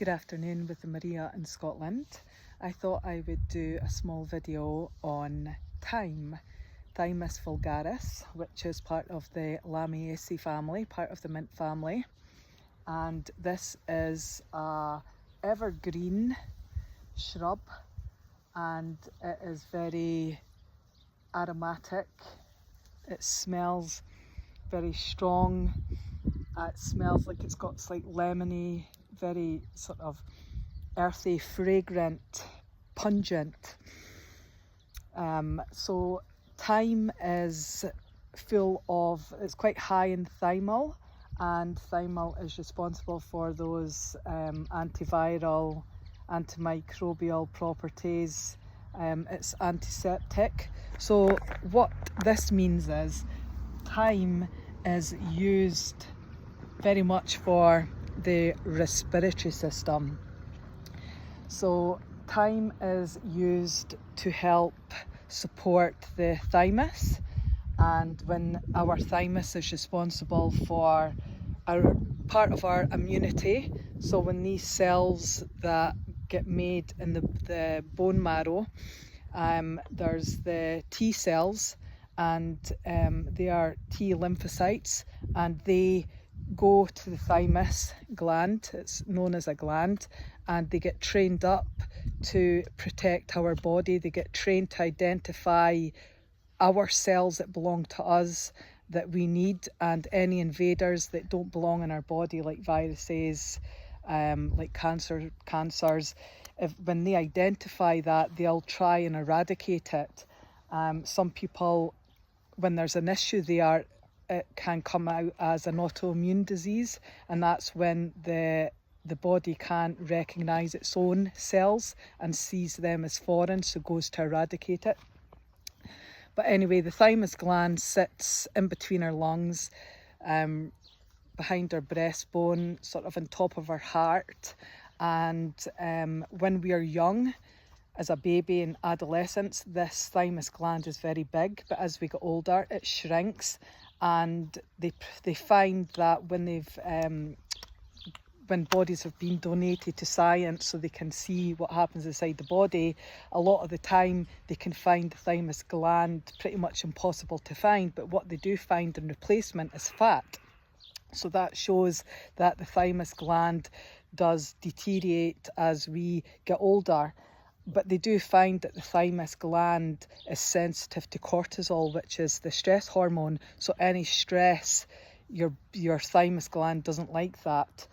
Good afternoon with the Mharia in Scotland. I thought I would do a small video on thyme, Thymus vulgaris, which is part of the Lamiaceae family, part of the mint family. And this is a evergreen shrub and it is very aromatic. It smells very strong. It smells like it's got slight lemony, very sort of earthy, fragrant, pungent. So thyme is full of, it's quite high in thymol, and thymol is responsible for those antiviral, antimicrobial properties. It's antiseptic. So what this means is thyme is used very much for the respiratory system. So thyme is used to help support the thymus, and when our thymus is responsible for our part of our immunity, so when these cells that get made in the bone marrow, there's the T cells, and they are T lymphocytes, and they go to the thymus gland. It's known as a gland, and they get trained up to protect our body. They get trained to identify our cells that belong to us, that we need, and any invaders that don't belong in our body, like viruses, like cancers. When they identify that, they'll try and eradicate it. Some people, when there's an issue, it can come out as an autoimmune disease, and that's when the body can't recognise its own cells and sees them as foreign, so goes to eradicate it. But anyway, the thymus gland sits in between our lungs, behind our breastbone, sort of on top of our heart. And when we are young, as a baby and adolescence, this thymus gland is very big, but as we get older, it shrinks. And they find that when bodies have been donated to science so they can see what happens inside the body, a lot of the time they can find the thymus gland pretty much impossible to find, but what they do find in replacement is fat. So that shows that the thymus gland does deteriorate as we get older. But they do find that the thymus gland is sensitive to cortisol, which is the stress hormone. So any stress, your thymus gland doesn't like that.